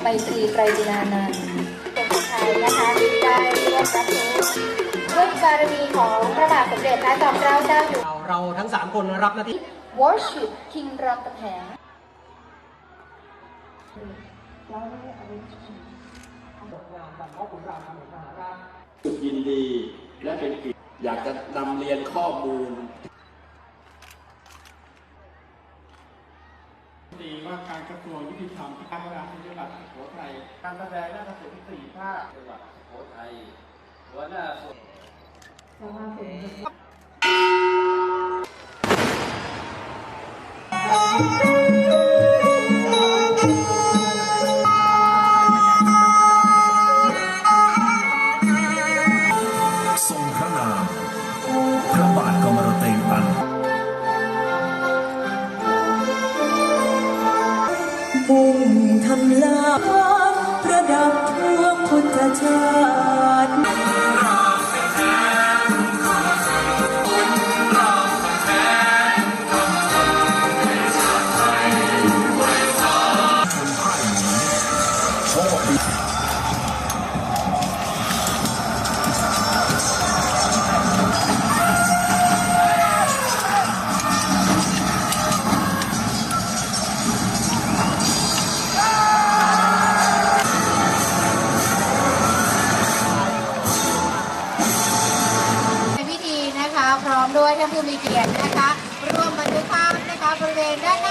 ไมตรีไตรจินานันท์คนไทยนะคะได้ร่วมรับรู้ด้วยบารมีของพระบาทสมเด็จพระจอมเกล้าเจ้าอยู่หัวเราทั้ง3คนรับหน้าที่ Worship King รามคำแหงยินดีและเป็นเกียรติอยากจะนำเรียนข้อมูลดีว่าการกระทรวงยุติธรรมที่การงานที่จังหวัดสุโขทัยการแสดงนาฏศิลป์4 ภาคจังหวัดสุโขทัยหัวหน้าส่วนทรงพระนามพระบาทกมรเตงตันมุ่งทำลายประดับทั่วพุทธชาติพร้อมด้วยท่านผู้มีเกียรตินะคะร่วมบันทึกภาพนะคะบริเวณด้านหน้า